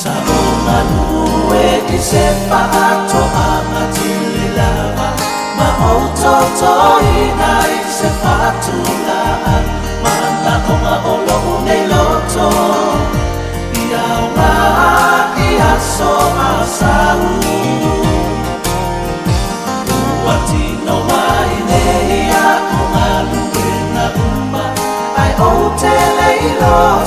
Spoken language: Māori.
sa mga luwe di se paato amatililava mautotoy na se patulaan mana o maolo unay loto iyaw nga iaso asawu Watino maineia kung aluin na umba ay o teleilo